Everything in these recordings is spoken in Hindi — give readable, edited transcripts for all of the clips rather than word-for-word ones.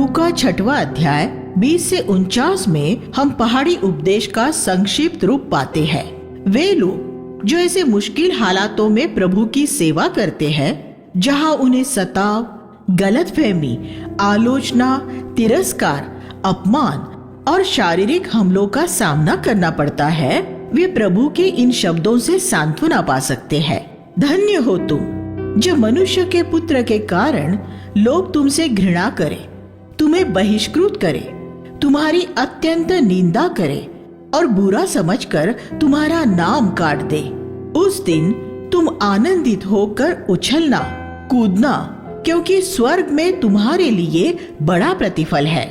लूका 6वां अध्याय 20 से 49 में हम पहाड़ी उपदेश का संक्षिप्त रूप पाते हैं। वे लोग जो ऐसे मुश्किल हालातों में प्रभु की सेवा करते हैं, जहां उन्हें सताव, गलतफहमी, आलोचना, तिरस्कार, अपमान और शारीरिक हमलों का सामना करना पड़ता है, वे प्रभु के इन शब्दों से सांत्वना पा सकते हैं। धन्य हो तुम जो मनुष्य के पुत्र के कारण लोग तुमसे घृणा करें, तुम्हें बहिष्कृत करें, तुम्हारी अत्यंत निंदा करें और बुरा समझकर तुम्हारा नाम काट दे। उस दिन तुम आनंदित होकर उछलना, कूदना, क्योंकि स्वर्ग में तुम्हारे लिए बड़ा प्रतिफल है,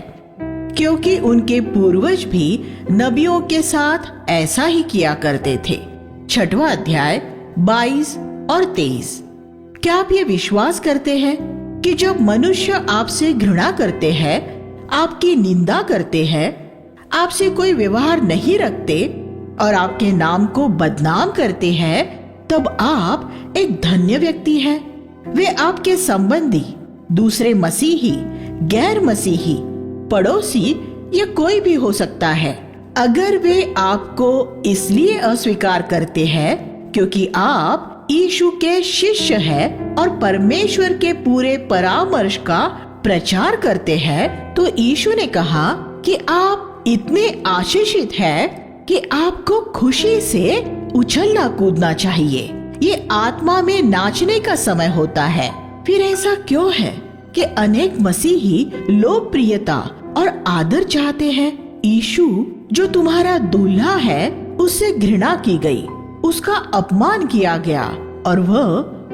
क्योंकि उनके पूर्वज भी नबियों के साथ ऐसा ही किया करते थे। 6वां अध्याय 22 और 23। क्या आप ये विश्वास करते हैं कि जब मनुष्य आपसे घृणा करते हैं, आपकी निंदा करते हैं, आपसे कोई व्यवहार नहीं रखते और आपके नाम को बदनाम करते हैं, तब आप एक धन्य व्यक्ति हैं। वे आपके संबंधी, दूसरे मसीही, गैर मसीही, पड़ोसी या कोई भी हो सकता है। अगर वे आपको इसलिए अस्वीकार करते हैं क्योंकि आप यीशु के शिष्य हैं और परमेश्वर के पूरे परामर्श का प्रचार करते हैं, तो यीशु ने कहा कि आप इतने आशीषित हैं कि आपको खुशी से उछलना कूदना चाहिए। ये आत्मा में नाचने का समय होता है। फिर ऐसा क्यों है कि अनेक मसीही लोकप्रियता और आदर चाहते हैं? यीशु जो तुम्हारा दूल्हा है, उससे घृणा की गई, उसका अपमान किया गया और वह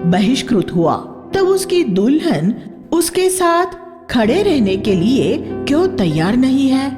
बहिष्कृत हुआ। तब उसकी दुल्हन उसके साथ खड़े रहने के लिए क्यों तैयार नहीं है?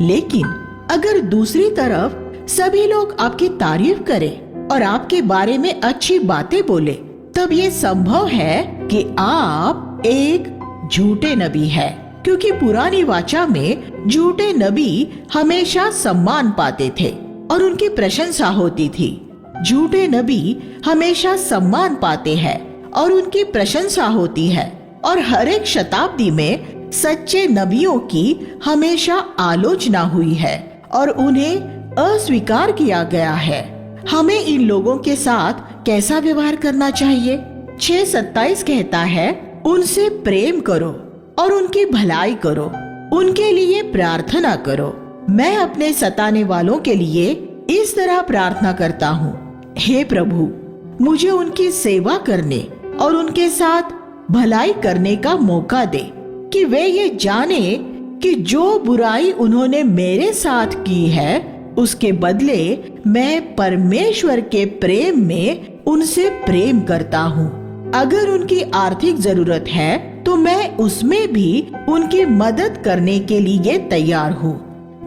लेकिन अगर दूसरी तरफ सभी लोग आपकी तारीफ करें और आपके बारे में अच्छी बातें बोले, तब ये संभव है कि आप एक झूठे नबी हैं, क्योंकि पुरानी वाचा में झूठे नबी हमेशा सम्मान पाते थे और उनकी प्रशंसा होती थी। झूठे नबी हमेशा सम्मान पाते हैं और उनकी प्रशंसा होती है, और हर एक शताब्दी में सच्चे नबियों की हमेशा आलोचना हुई है और उन्हें अस्वीकार किया गया है। हमें इन लोगों के साथ कैसा व्यवहार करना चाहिए? 6:27 कहता है, उनसे प्रेम करो और उनकी भलाई करो, उनके लिए प्रार्थना करो। मैं अपने सताने वालों के लिए इस तरह प्रार्थना करता हूँ, हे प्रभु, मुझे उनकी सेवा करने और उनके साथ भलाई करने का मौका दे, कि वे ये जाने कि जो बुराई उन्होंने मेरे साथ की है, उसके बदले मैं परमेश्वर के प्रेम में उनसे प्रेम करता हूँ। अगर उनकी आर्थिक जरूरत है तो मैं उसमें भी उनकी मदद करने के लिए तैयार हूँ।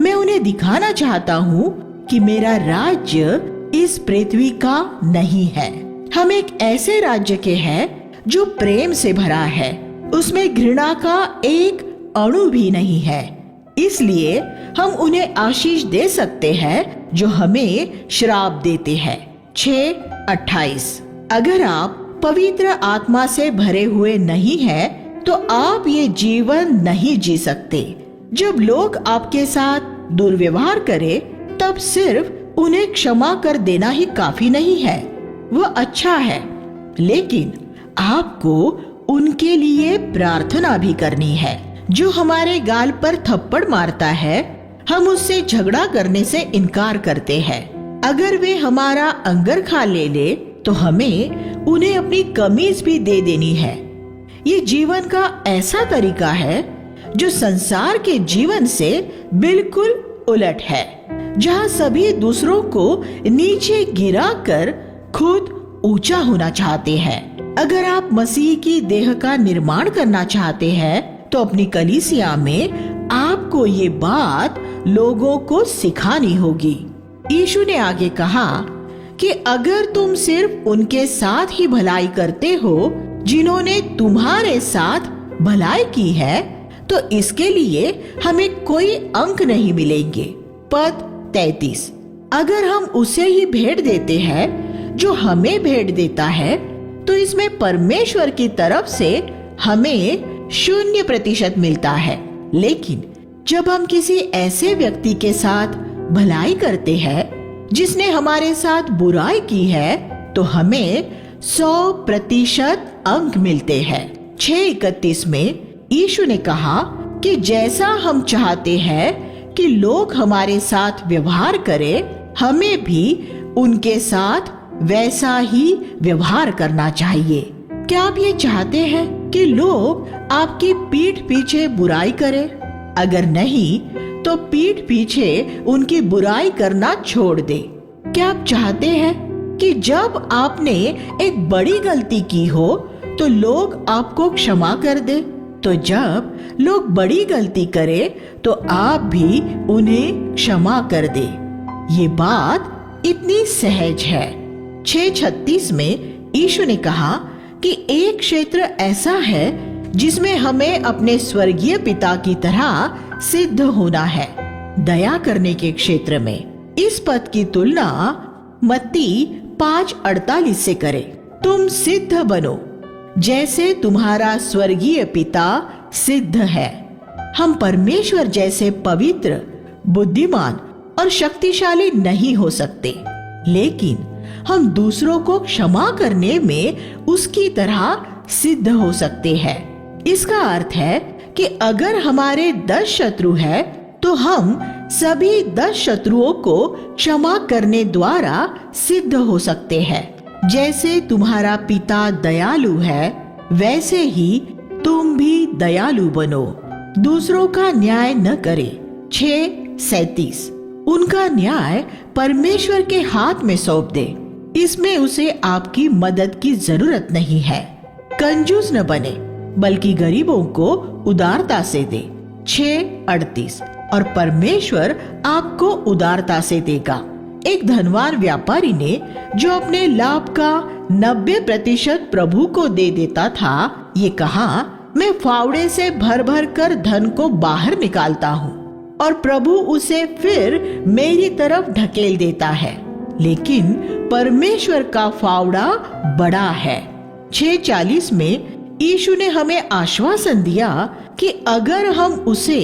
मैं उन्हें दिखाना चाहता हूँ कि मेरा राज्य इस पृथ्वी का नहीं है। हम एक ऐसे राज्य के हैं जो प्रेम से भरा है, उसमें घृणा का एक अणु भी नहीं है। इसलिए हम उन्हें आशीष दे सकते हैं जो हमें श्राप देते हैं। 6:28। अगर आप पवित्र आत्मा से भरे हुए नहीं हैं, तो आप ये जीवन नहीं जी सकते। जब लोग आपके साथ दुर्व्यवहार करें, तब सिर्फ उन्हें क्षमा कर देना ही काफी नहीं है। वह अच्छा है, लेकिन आपको उनके लिए प्रार्थना भी करनी है। जो हमारे गाल पर थप्पड़ मारता है, हम उससे झगड़ा करने से इनकार करते हैं। अगर वे हमारा अंगरखा ले तो हमें उन्हें अपनी कमीज भी दे देनी है। ये जीवन का ऐसा तरीका है जो संसार के जीवन से बिल्कुल उलट है, जहाँ सभी दूसरों को नीचे गिराकर खुद ऊंचा होना चाहते हैं। अगर आप मसीह की देह का निर्माण करना चाहते हैं, तो अपनी कलीसिया में आपको ये बात लोगों को सिखानी होगी। यीशु ने आगे कहा कि अगर तुम सिर्फ उनके साथ ही भलाई करते हो जिन्होंने तुम्हारे साथ भलाई की है, तो इसके लिए हमें कोई अंक नहीं मिलेंगे। पद 33। अगर हम उसे ही भेंट देते हैं जो हमें भेंट देता है, तो इसमें परमेश्वर की तरफ से हमें 0% मिलता है। लेकिन जब हम किसी ऐसे व्यक्ति के साथ भलाई करते हैं जिसने हमारे साथ बुराई की है, तो हमें 100% अंक मिलते हैं। 6:31 में यीशु ने कहा कि जैसा हम चाहते हैं कि लोग हमारे साथ व्यवहार करें, हमें भी उनके साथ वैसा ही व्यवहार करना चाहिए। क्या आप ये चाहते हैं कि लोग आपकी पीठ पीछे बुराई करें? अगर नहीं, तो पीठ पीछे उनकी बुराई करना छोड़ दे। क्या आप चाहते हैं कि जब आपने एक बड़ी गलती की हो तो लोग आपको क्षमा कर दे? तो जब लोग बड़ी गलती करें तो आप भी उन्हें क्षमा कर दे। ये बात इतनी सहज है। 6:36 में यीशु ने कहा कि एक क्षेत्र ऐसा है जिसमें हमें अपने स्वर्गीय पिता की तरह सिद्ध होना है, दया करने के क्षेत्र में। इस पद की तुलना मत्ती 5:48 से करें। तुम सिद्ध बनो जैसे तुम्हारा स्वर्गीय पिता सिद्ध है। हम परमेश्वर जैसे पवित्र, बुद्धिमान और शक्तिशाली नहीं हो सकते, लेकिन हम दूसरों को क्षमा करने में उसकी तरह सिद्ध हो सकते हैं। इसका अर्थ है कि अगर हमारे 10 शत्रु हैं, तो हम सभी 10 शत्रुओं को क्षमा करने द्वारा सिद्ध हो सकते हैं। जैसे तुम्हारा पिता दयालु है, वैसे ही तुम भी दयालु बनो। दूसरों का न्याय न करे। 6:37 उनका न्याय परमेश्वर के हाथ में सौंप दे, इसमें उसे आपकी मदद की जरूरत नहीं है। कंजूस न बने, बल्कि गरीबों को उदारता से दे। 6:38 और परमेश्वर आपको उदारता से देगा। एक धनवान व्यापारी ने जो अपने लाभ का 90% प्रभु को दे देता था, ये कहा, मैं फावड़े से भर भर कर धन को बाहर निकालता हूँ और प्रभु उसे फिर मेरी तरफ ढकेल देता है, लेकिन परमेश्वर का फावड़ा बड़ा है। 6:40 में यीशु ने हमें आश्वासन दिया कि अगर हम उसे,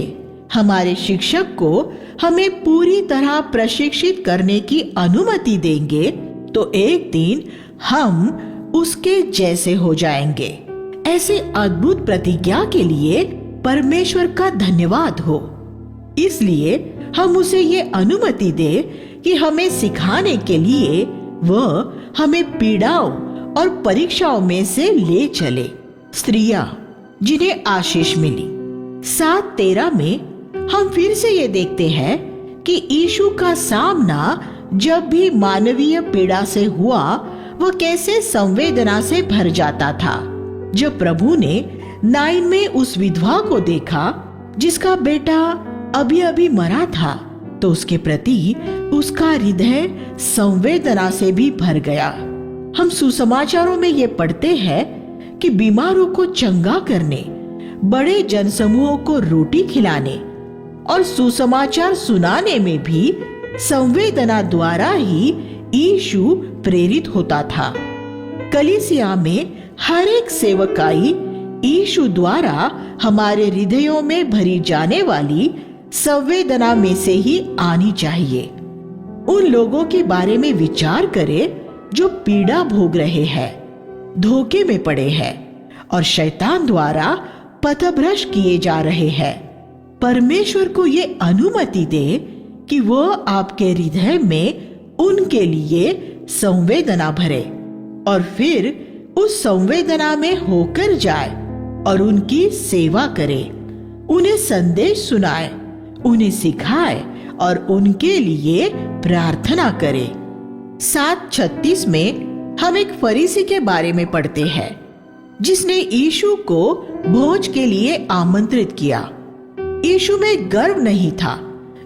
हमारे शिक्षक को, हमें पूरी तरह प्रशिक्षित करने की अनुमति देंगे, तो एक दिन हम उसके जैसे हो जाएंगे। ऐसे अद्भुत प्रतिज्ञा के लिए परमेश्वर का धन्यवाद हो। इसलिए हम उसे ये अनुमति दे कि हमें सिखाने के लिए वह हमें पीड़ाओं और परीक्षाओं में से ले चले। स्त्रियां जिन्हें आशीष मिली। 7:13 में हम फिर से ये देखते हैं कि यीशु का सामना जब भी मानवीय पीड़ा से हुआ, वह कैसे संवेदना से भर जाता था। जब प्रभु ने 9 में उस विधवा को देखा जिसका बेटा अभी अभी मरा था, तो उसके प्रति उसका हृदय संवेदना से भी भर गया। हम सुसमाचारों में ये पढ़ते हैं कि बीमारों को चंगा करने, बड़े जनसमूहों को रोटी खिलाने और सुसमाचार सुनाने में भी संवेदना द्वारा ही यीशु प्रेरित होता था। कलीसिया में हर एक सेवकाई यीशु द्वारा हमारे हृदयों में भरी जाने वाली संवेदना में से ही आनी चाहिए। उन लोगों के बारे में विचार करें जो पीड़ा भोग रहे हैं, धोखे में पड़े हैं और शैतान द्वारा पथभ्रष्ट किए जा रहे हैं। परमेश्वर को ये अनुमति दे कि वह आपके हृदय में उनके लिए संवेदना भरे और फिर उस संवेदना में होकर जाए और उनकी सेवा करे, उन्हें संदेश सुनाए, उन्हें सिखाए और उनके लिए प्रार्थना करे। 7:36 में हम एक फरीसी के बारे में पढ़ते हैं जिसने यीशु को भोज के लिए आमंत्रित किया। यीशु में गर्व नहीं था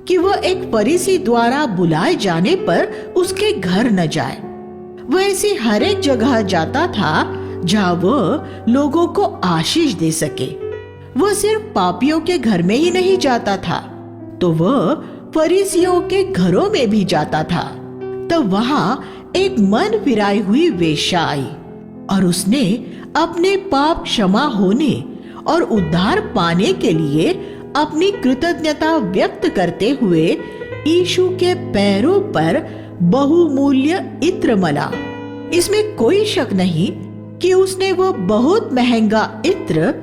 कि वह एक फरीसी द्वारा बुलाए जाने पर उसके घर न जाए। वह ऐसी हर एक जगह जाता था जहाँ वह लोगों को आशीष दे सके। वह सिर्फ पापियों के घर में ही नहीं जाता था, तो वह फरीसियों के घरों में भी जाता था। तब वहाँ एक मन फिराई हुई वेश्या आई और उसने अपने पाप क्षमा होने और उद्धार पाने के लिए अपनी कृतज्ञता व्यक्त करते हुए यीशु के पैरों पर बहुमूल्य इत्र मला। इसमें कोई शक नहीं कि उसने वो बहुत महंगा इत्र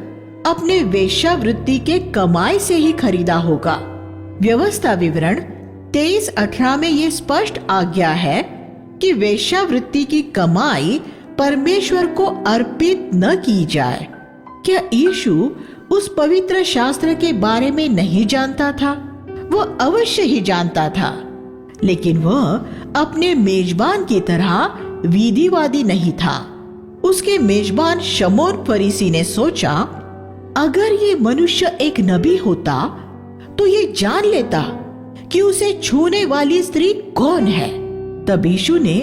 अपने वेश्यावृत्ति के कमाई से ही खरीदा होगा। व्यवस्था विवरण 23:18 में ये स्पष्ट आज्ञा है कि वेश्यावृत्ति की कमाई परमेश्वर को अर्पित न की जाए। क्या यीशु उस पवित्र शास्त्र के बारे में नहीं जानता था? वो अवश्य ही जानता था, लेकिन वह अपने मेजबान की तरह विधिवादी नहीं था। उसके मेजबान शमौन फरीसी ने सोचा, अगर ये मनुष्य एक नबी होता तो ये जान लेता कि उसे छूने वाली स्त्री कौन है। तब यीशु ने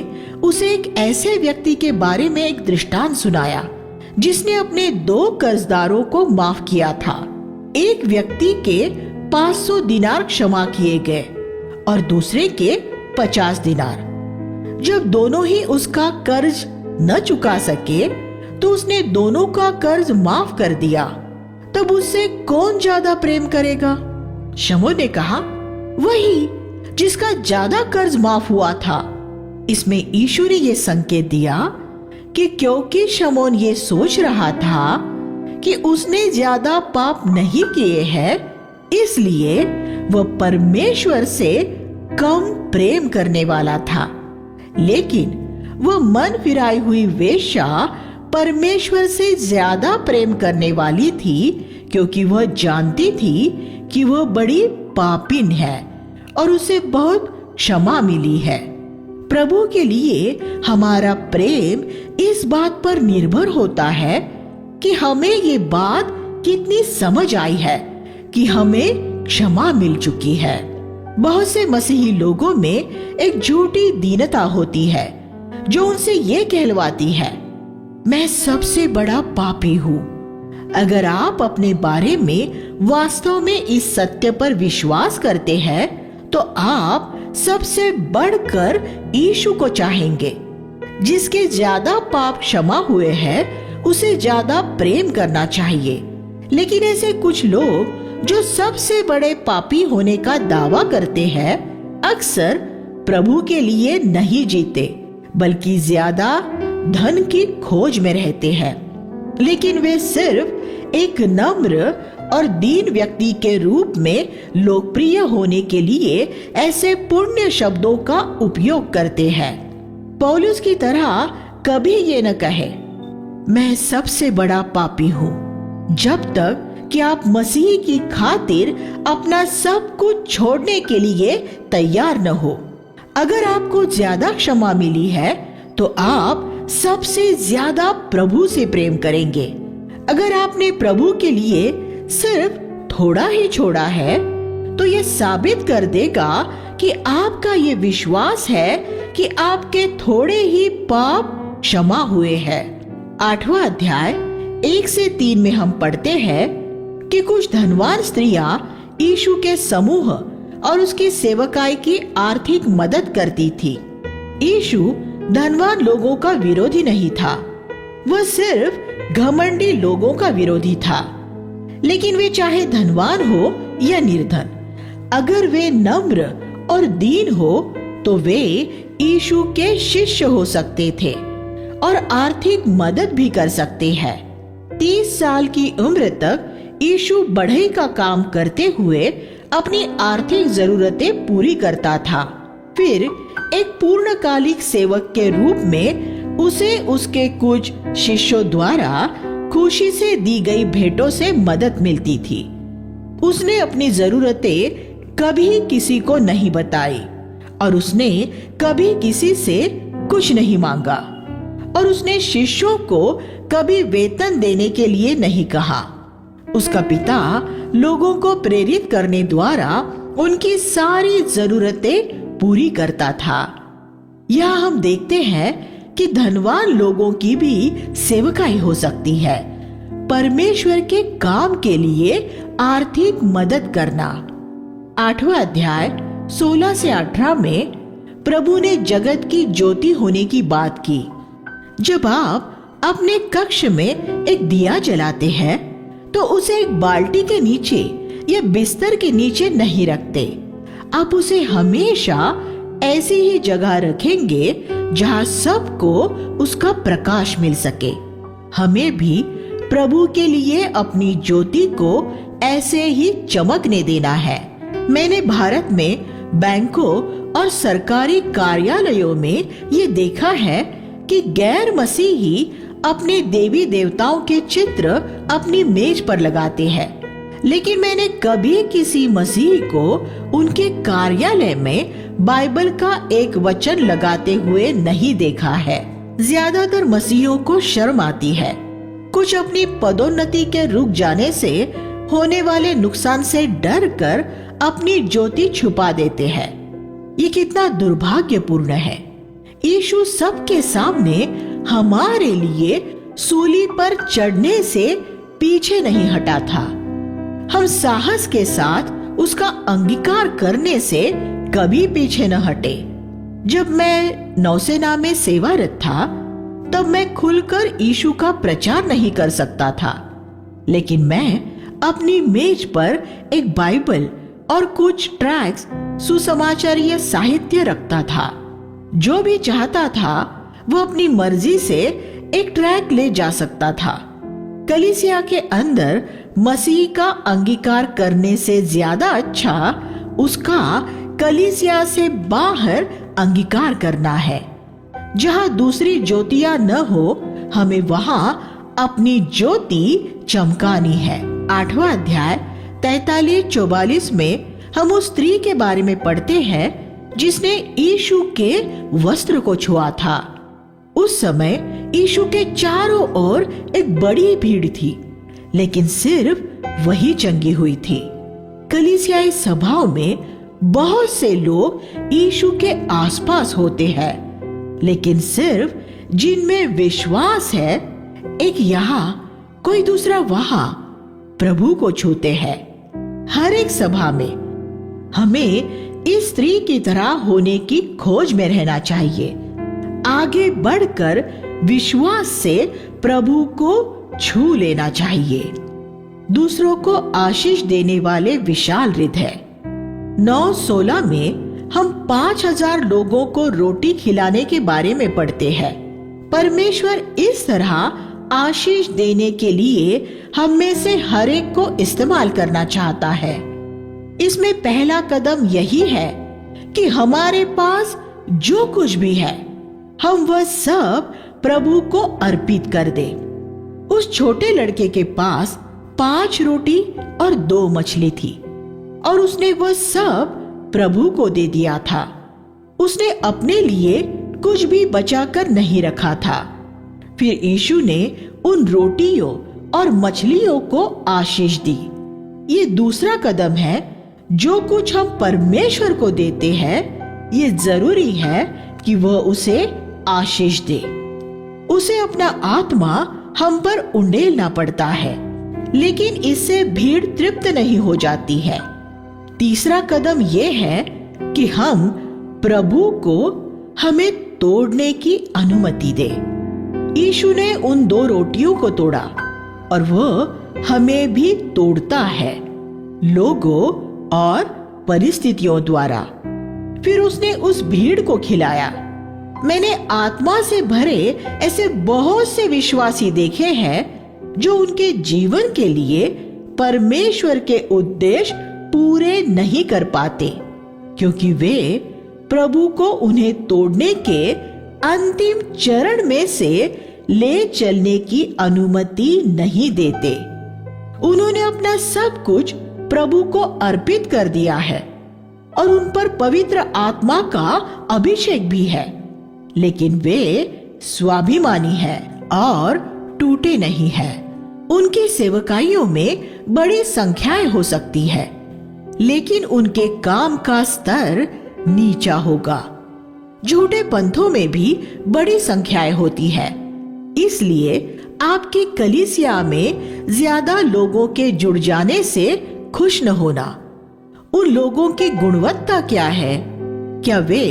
उसे एक ऐसे व्यक्ति के बारे में एक दृष्टांत सुनाया जिसने अपने 2 कर्जदारों को माफ किया था। एक व्यक्ति के 500 दिनार क्षमा किए गए और दूसरे के 50 दिनार। जब दोनों ही उसका कर्ज न चुका सके तो उसने दोनों का कर्ज माफ कर दिया। तब उससे कौन ज्यादा प्रेम करेगा? शमौन ने कहा, वही जिसका ज्यादा कर्ज माफ हुआ था। इसमें यीशु ने यह संकेत दिया कि क्योंकि शमौन ये सोच रहा था कि उसने ज्यादा पाप नहीं किए हैं, इसलिए वह परमेश्वर से कम प्रेम करने वाला था। लेकिन वह मन फिराई हुई वेश्या परमेश्वर से ज्यादा प्रेम करने वाली थी, क्योंकि वह जानती थी कि वह बड़ी पापिन है और उसे बहुत क्षमा मिली है। प्रभु के लिए हमारा प्रेम इस बात पर निर्भर होता है कि हमें ये बात कितनी समझ आई है कि हमें क्षमा मिल चुकी है। बहुत से मसीही लोगों में एक झूठी दीनता होती है जो उनसे ये कहलवाती है, मैं सबसे बड़ा पापी हूँ। अगर आप अपने बारे में वास्तव में इस सत्य पर विश्वास करते हैं तो आप सबसे बढ़कर यीशु को चाहेंगे। जिसके ज्यादा पाप क्षमा हुए हैं उसे ज्यादा प्रेम करना चाहिए। लेकिन ऐसे कुछ लोग जो सबसे बड़े पापी होने का दावा करते हैं अक्सर प्रभु के लिए नहीं जीते, बल्कि ज्यादा धन की खोज में रहते हैं। लेकिन वे सिर्फ एक नम्र और दीन व्यक्ति के रूप में लोकप्रिय होने के लिए ऐसे पुण्य शब्दों का उपयोग करते हैं। पौलुस की तरह कभी ये न कहे, मैं सबसे बड़ा पापी हूँ, जब तक कि आप मसीह की खातिर अपना सब कुछ छोड़ने के लिए तैयार न हो। अगर आपको ज्यादा क्षमा मिली है तो आप सबसे ज्यादा प्रभु से प्रेम करेंगे। अगर आपने प्रभु के लिए सिर्फ थोड़ा ही छोड़ा है तो यह साबित कर देगा कि आपका ये विश्वास है कि आपके थोड़े ही पाप क्षमा हुए हैं। 8वां अध्याय 1 से 3 में हम पढ़ते हैं कि कुछ धनवान स्त्रियां यीशु के समूह और उसकी सेवकाई की आर्थिक मदद करती थी। यीशु धनवान लोगों का विरोधी नहीं था, वह सिर्फ घमंडी लोगों का विरोधी था। लेकिन वे चाहे धनवान हो या निर्धन, अगर वे नम्र और दीन हो तो वे यीशु के शिष्य हो सकते थे और आर्थिक मदद भी कर सकते हैं। 30 साल की उम्र तक यीशु बढ़ई का काम करते हुए अपनी आर्थिक जरूरतें पूरी करता था। फिर एक पूर्णकालिक सेवक के रूप में उसे उसके कुछ शिष्यों द्वारा खुशी से दी गई भेंटों से मदद मिलती थी। उसने अपनी जरूरतें कभी किसी को नहीं बताई और उसने कभी किसी से कुछ नहीं मांगा और उसने शिष्यों को कभी वेतन देने के लिए नहीं कहा। उसका पिता लोगों को प्रेरित करने द्वारा उनकी सारी जरूरतें पूरी करता था। यहाँ हम देखते हैं कि धनवान लोगों की भी सेवकाई हो सकती है। परमेश्वर के काम के लिए आर्थिक मदद करना। 8वां अध्याय 16 से 18 में प्रभु ने जगत की ज्योति होने की बात की। जब आप अपने कक्ष में एक दिया जलाते हैं तो उसे एक बाल्टी के नीचे या बिस्तर के नीचे नहीं रखते। आप उसे हमेशा ऐसी ही जगह रखेंगे जहां सबको उसका प्रकाश मिल सके। हमें भी प्रभु के लिए अपनी ज्योति को ऐसे ही चमकने देना है। मैंने भारत में बैंकों और सरकारी कार्यालयों में ये देखा है कि गैर मसीही अपने देवी देवताओं के चित्र अपनी मेज पर लगाते हैं, लेकिन मैंने कभी किसी मसीही को उनके कार्यालय में बाइबल का एक वचन लगाते हुए नहीं देखा है। ज्यादातर मसीहियों को शर्म आती है। कुछ अपनी पदोन्नति के रुक जाने से होने वाले नुकसान से डर कर अपनी ज्योति छुपा देते हैं। ये कितना दुर्भाग्यपूर्ण है। यीशु सबके सामने हमारे लिए सूली पर चढ़ने से पीछे नहीं हटा था। हम साहस के साथ उसका अंगीकार करने से कभी पीछे न हटे। जब मैं नौसेना में सेवारत था, तब मैं खुलकर यीशु का प्रचार नहीं कर सकता था, लेकिन मैं अपनी मेज पर एक बाइबल और कुछ ट्रैक्ट्स सुसमाचारीय साहित्य रखता था। जो भी चाहता था वो अपनी मर्जी से एक ट्रैक ले जा सकता था। कलीसिया के अंदर मसीह का अंगीकार करने से ज्यादा अच्छा उसका कलीसिया से बाहर अंगीकार करना है। जहां दूसरी ज्योतियां न हो, हमें वहां अपनी ज्योति चमकानी है। 8वां अध्याय 43-44 में हम उस स्त्री के बारे में पढ़ते हैं जिसने यीशु के वस्त्र को छुआ था। उस समय यीशु के चारों ओर एक बड़ी भीड़ थी, लेकिन सिर्फ वही चंगी हुई थी। कलीसियाई सभाओं में बहुत से लोग यीशु के आसपास होते हैं, लेकिन सिर्फ जिनमें विश्वास है, एक यहाँ कोई दूसरा वहां प्रभु को छूते हैं। हर एक सभा में हमें इस स्त्री की तरह होने की खोज में रहना चाहिए। आगे बढ़कर विश्वास से प्रभु को छू लेना चाहिए। दूसरों को आशीष देने वाले विशाल हृदय। 9:16 में हम 5000 लोगों को रोटी खिलाने के बारे में पढ़ते हैं। परमेश्वर इस तरह आशीष देने के लिए हम में से हर एक को इस्तेमाल करना चाहता है। इसमें पहला कदम यही है कि हमारे पास जो कुछ भी है, हम वह सब प्रभु को अर्पित कर दें। उस छोटे लड़के के पास 5 रोटी और 2 मछली थी और उसने वह सब प्रभु को दे दिया था। उसने अपने लिए कुछ भी बचाकर नहीं रखा था। फिर यीशु ने उन रोटियों और मछलियों को आशीष दी। ये दूसरा कदम है। जो कुछ हम परमेश्वर को देते हैं, ये जरूरी है कि वह उसे आशीष दे। उसे अपना आत्मा हम पर उंडेलना पड़ता है, लेकिन इससे भीड़ तृप्त नहीं हो जाती है। तीसरा कदम यह है कि हम प्रभु को हमें तोड़ने की अनुमति दे। यीशु ने उन 2 रोटियों को तोड़ा और वह हमें भी तोड़ता है, लोगों और परिस्थितियों द्वारा। फिर उसने उस भीड़ को खिलाया। मैंने आत्मा से भरे ऐसे बहुत से विश्वासी देखे हैं जो उनके जीवन के लिए परमेश्वर के उद्देश्य पूरे नहीं कर पाते, क्योंकि वे प्रभु को उन्हें तोड़ने के अंतिम चरण में से ले चलने की अनुमति नहीं देते। उन्होंने अपना सब कुछ प्रभु को अर्पित कर दिया है और उन पर पवित्र आत्मा का अभिषेक भी है, लेकिन वे स्वाभिमानी हैं और टूटे नहीं हैं। उनकी सेवकाइयों में बड़ी संख्याएं हो सकती है, लेकिन उनके काम का स्तर नीचा होगा। झूठे पंथों में भी बड़ी संख्याएं होती है। इसलिए आपकी कलीसिया में ज्यादा लोगों के जुड़ जाने से खुश न होना। उन लोगों की गुणवत्ता क्या है? क्या वे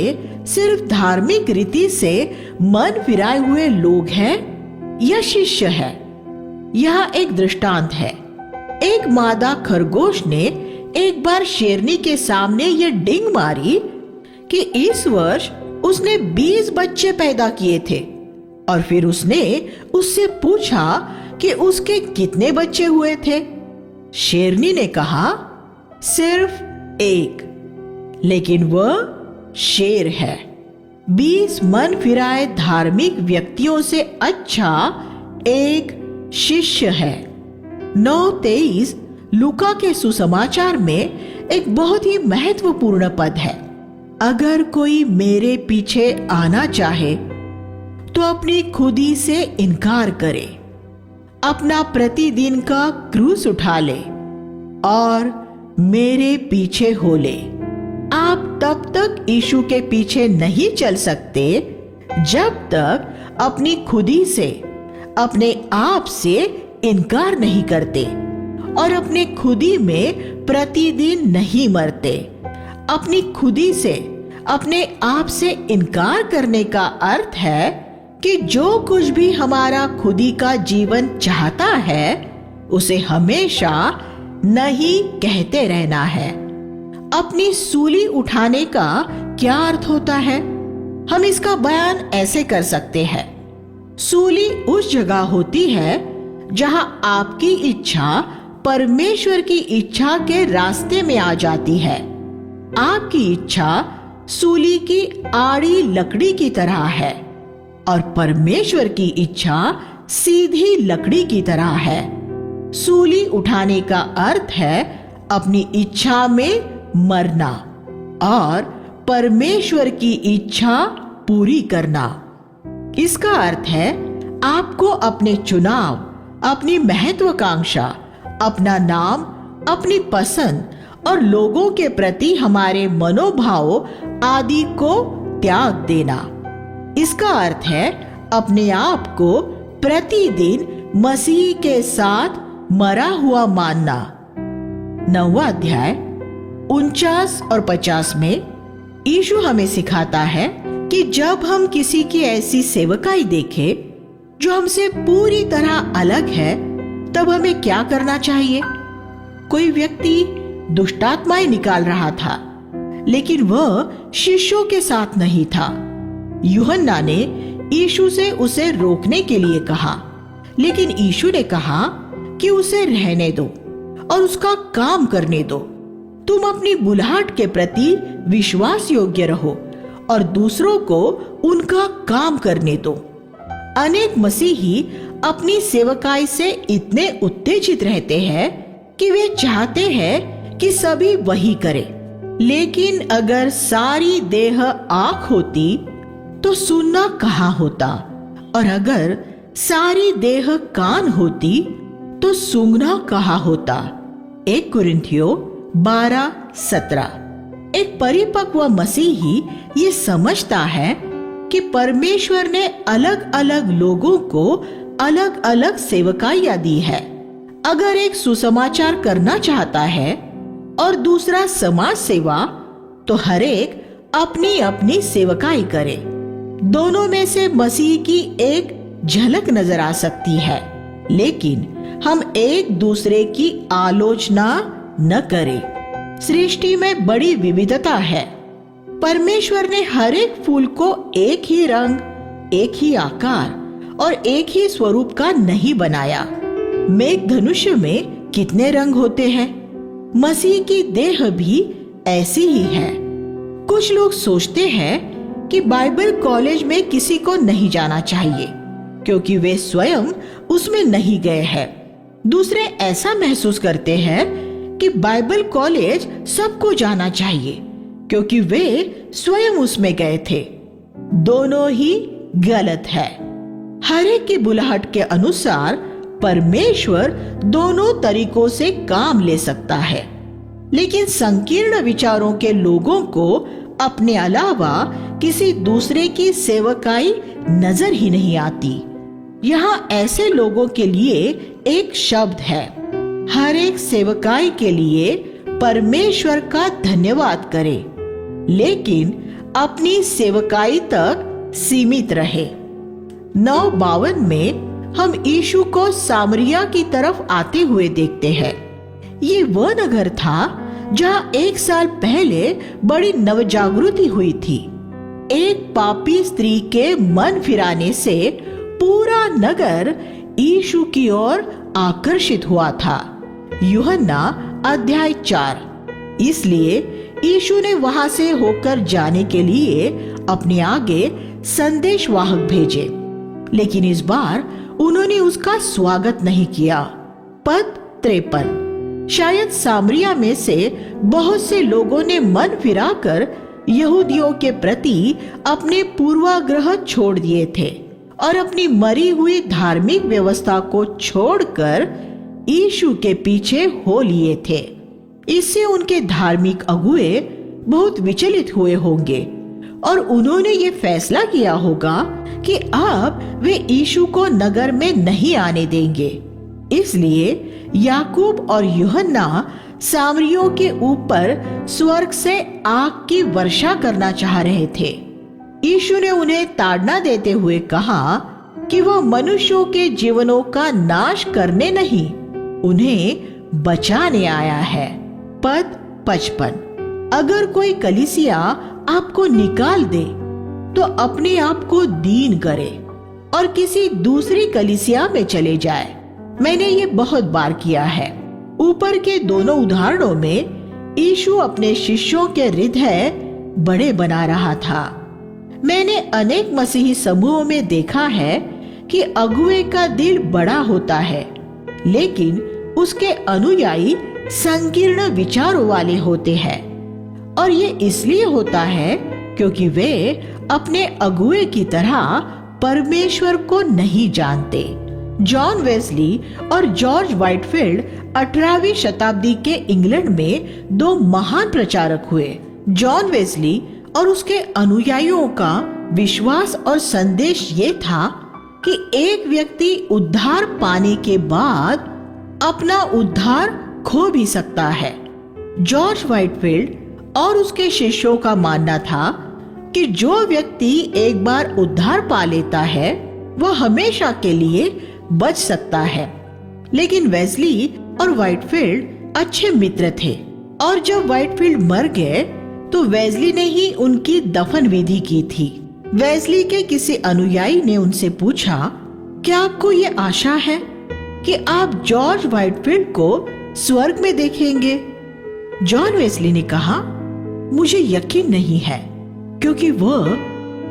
सिर्फ धार्मिक रीति से मन फिराए हुए लोग हैं या शिष्य है? यह एक दृष्टांत है। एक मादा खरगोश ने एक बार शेरनी के सामने ये डिंग मारी कि इस वर्ष उसने 20 बच्चे पैदा किए थे, और फिर उसने उससे पूछा कि उसके कितने बच्चे हुए थे। शेरनी ने कहा, सिर्फ एक, लेकिन वह शेर है। 20 मन फिराए धार्मिक व्यक्तियों से अच्छा एक शिष्य है। 9:23 लूका के सुसमाचार में एक बहुत ही महत्वपूर्ण पद है। अगर कोई मेरे पीछे आना चाहे तो अपनी खुदी से इनकार करे, अपना प्रतिदिन का क्रूस उठा ले और मेरे पीछे हो ले। आप तब तक यीशु के पीछे नहीं चल सकते जब तक अपनी खुदी से, अपने आप से इनकार नहीं करते और अपने खुदी में प्रतिदिन नहीं मरते। अपनी खुदी से, अपने आप से इनकार करने का अर्थ है कि जो कुछ भी हमारा खुदी का जीवन चाहता है उसे हमेशा नहीं कहते रहना है। अपनी सूली उठाने का क्या अर्थ होता है? हम इसका बयान ऐसे कर सकते हैं। सूली उस जगह होती है जहां आपकी इच्छा परमेश्वर की इच्छा के रास्ते में आ जाती है। आपकी इच्छा सूली की आड़ी लकड़ी की तरह है और परमेश्वर की इच्छा सीधी लकड़ी की तरह है। सूली उठाने का अर्थ है अपनी इच्छा में मरना और परमेश्वर की इच्छा पूरी करना। इसका अर्थ है आपको अपने चुनाव, अपनी महत्वाकांक्षा, अपना नाम, अपनी पसंद और लोगों के प्रति हमारे मनोभाव आदि को त्याग देना। इसका अर्थ है अपने आप को प्रतिदिन मसीह के साथ मरा हुआ मानना। 9वां अध्याय 49 और 50 में यीशु हमें सिखाता है कि जब हम किसी की ऐसी सेवकाई देखें जो हमसे पूरी तरह अलग है, तब हमें क्या करना चाहिए। कोई व्यक्ति दुष्टात्माएं निकाल रहा था, लेकिन वह शिष्यों के साथ नहीं था। यूहन्ना ने यीशु से उसे रोकने के लिए कहा, लेकिन यीशु ने कहा कि उसे रहने दो और उसका काम करने दो। तुम अपनी बुलाहट के प्रति विश्वास योग्य रहो और दूसरों को उनका काम करने दो। अनेक मसीही अपनी सेवकाई से इतने उत्तेजित रहते हैं कि वे चाहते हैं कि सभी वही करें। लेकिन अगर सारी देह आंख होती तो सुनना कहाँ होता, और अगर सारी देह कान होती तो सूंघना कहाँ होता। 1 कुरिन्थियों 12:17। एक परिपक्व मसीही ये समझता है कि परमेश्वर ने अलग अलग लोगों को अलग अलग सेवकाइयां दी है। अगर एक सुसमाचार करना चाहता है और दूसरा समाज सेवा, तो हर एक अपनी अपनी सेवकाई करे। दोनों में से मसीह की एक झलक नजर आ सकती है, लेकिन हम एक दूसरे की आलोचना न करें। सृष्टि में बड़ी विविधता है। परमेश्वर ने हर एक फूल को एक ही रंग, एक ही आकार और एक ही स्वरूप का नहीं बनाया। मेघधनुष्य में कितने रंग होते हैं? मसीह की देह भी ऐसी ही है। कुछ लोग सोचते हैं कि बाइबल कॉलेज में किसी को नहीं जाना चाहिए क्योंकि वे स्वयं उसमें नहीं गए हैं। दूसरे ऐसा महसूस करते हैं कि बाइबल कॉलेज सबको जाना चाहिए क्योंकि वे स्वयं उसमें गए थे। दोनों ही गलत है। हर एक की बुलाहट के अनुसार परमेश्वर दोनों तरीकों से काम ले सकता है, लेकिन संकीर्ण विचारों के लोगों को अपने अलावा किसी दूसरे की सेवकाई नजर ही नहीं आती। यहाँ ऐसे लोगों के लिए एक शब्द है। हर एक सेवकाई के लिए परमेश्वर का धन्यवाद करे, लेकिन अपनी सेवकाई तक सीमित रहे। 9:52 में हम यीशु को सामरिया की तरफ आते हुए देखते हैं। ये वह नगर था जहां 1 साल पहले बड़ी नवजागृति हुई थी। एक पापी स्त्री के मन फिराने से पूरा नगर यीशु की ओर आकर्षित हुआ था। यूहन्ना अध्याय 4। इसलिए यीशु ने वहां से होकर जाने के लिए अपने आगे संदेशवाहक भेजे, लेकिन इस बार उन्होंने उसका स्वागत नहीं किया। पद 53। शायद सामरिया में से बहुत से लोगों ने मन फिराकर यहूदियों के प्रति अपने पूर्वाग्रह छोड़ दिए थे और अपनी मरी हुई धार्मिक व्यवस्था को छोड़कर यीशु के पीछे हो लिए थे। इससे उनके धार्मिक अगुए बहुत विचलित हुए होंगे और उन्होंने ये फैसला किया होगा कि अब वे यीशु को नगर में नहीं आने देंगे। इसलिए याकूब और यूहन्ना सामरियों के ऊपर स्वर्ग से आग की वर्षा करना चाह रहे थे। यीशु ने उन्हें ताड़ना देते हुए कहा कि वह मनुष्यों के जीवनों का नाश करने नहीं, उन्हें बचाने आया है। पद 55। अगर कोई कलीसिया आपको निकाल दे तो अपने आप को दीन करे और किसी दूसरी कलीसिया में चले जाए। मैंने ये बहुत बार किया है। ऊपर के दोनों उदाहरणों में यीशु अपने शिष्यों के हृदय बड़े बना रहा था। मैंने अनेक मसीही समूहों में देखा है कि अगुवे का दिल बड़ा होता है, लेकिन उसके अनुयायी संकीर्ण विचारों वाले होते हैं, और ये इसलिए होता है क्योंकि वे अपने अगुवे की तरह परमेश्वर को नहीं जानते। जॉन वेस्ली और जॉर्ज व्हाइटफील्ड 18वीं शताब्दी के इंग्लैंड में 2 महान प्रचारक हुए। जॉन वेस्ली और उसके अनुयायियों का विश्वास और संदेश ये था कि एक व्यक्ति उद्धार पाने के बाद अपना उद्धार खो भी सकता है। जॉर्ज व्हाइटफील्ड और उसके शिष्यों का मानना था कि जो व्यक्ति एक बार उद्धार पा लेता है वह हमेशा के लिए बच सकता है। लेकिन वेस्ली और व्हाइटफील्ड अच्छे मित्र थे, और जब व्हाइटफील्ड मर गए तो वेस्ली ने ही उनकी दफन विधि की थी। वेस्ली के किसी अनुयायी ने उनसे पूछा, क्या आपको ये आशा है कि आप जॉर्ज व्हाइटफील्ड को स्वर्ग में देखेंगे? जॉन वेस्ली ने कहा, मुझे यकीन नहीं है, क्योंकि वह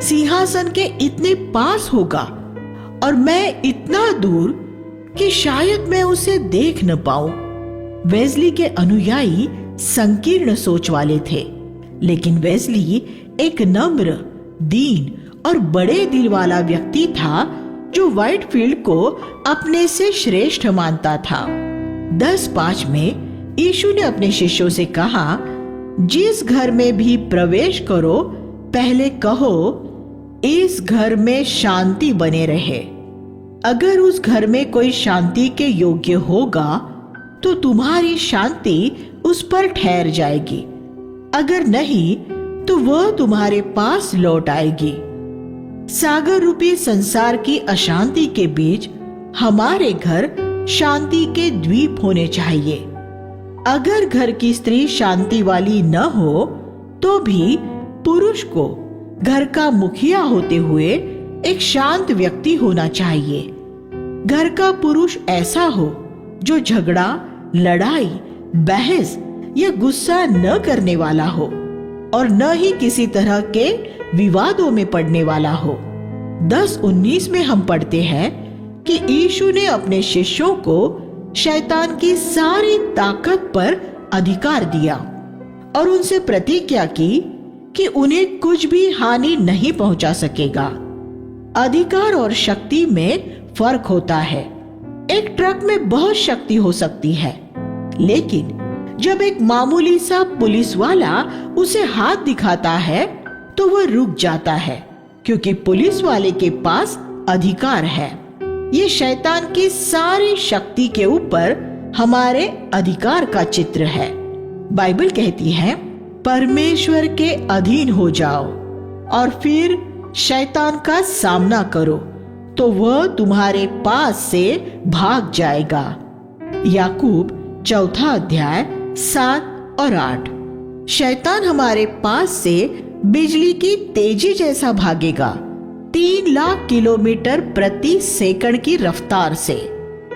सिंहासन के इतने पास होगा और मैं इतना दूर कि शायद मैं उसे देख न पाऊं। वेस्ली के अनुयायी संकीर्ण सोच वाले थे, लेकिन वेस्ली एक नम्र, दीन और बड़े दिल वाला व्यक्ति था जो व्हाइटफील्ड को अपने से श्रेष्ठ मानता था। 10:5 में यीशु ने अपने शिष्यों से कहा, जिस घर में भी प्रवेश करो पहले कहो, इस घर में शांति बने रहे। अगर उस घर में कोई शांति के योग्य होगा तो तुम्हारी शांति उस पर ठहर जाएगी, अगर नहीं तो वह तुम्हारे पास लौट आएगी। सागर रूपी संसार की अशांति के बीच हमारे घर शांति के द्वीप होने चाहिए। अगर घर की स्त्री शांति वाली न हो तो भी पुरुष को घर का मुखिया होते हुए एक शांत व्यक्ति होना चाहिए। घर का पुरुष ऐसा हो जो झगड़ा, लड़ाई, बहस या गुस्सा न करने वाला हो और न ही किसी तरह के विवादों में पड़ने वाला हो। 10:19 में हम पढ़ते हैं कि यीशु ने अपने शिष्यों को शैतान की सारी ताकत पर अधिकार दिया और उनसे प्रतिज्ञा की कि उन्हें कुछ भी हानि नहीं पहुंचा सकेगा। अधिकार और शक्ति में फर्क होता है। एक ट्रक में बहुत शक्ति हो सकती है, लेकिन जब एक मामूली सा पुलिस वाला उसे हाथ दिखाता है तो वह रुक जाता है, क्योंकि पुलिस वाले के पास अधिकार है। ये शैतान की सारी शक्ति के ऊपर हमारे अधिकार का चित्र है। बाइबल कहती है, परमेश्वर के अधीन हो जाओ और फिर शैतान का सामना करो तो वह तुम्हारे पास से भाग जाएगा। याकूब चौथा अध्याय 7 और 8। शैतान हमारे पास से बिजली की तेजी जैसा भागेगा, 3 लाख किलोमीटर प्रति सेकंड की रफ्तार से,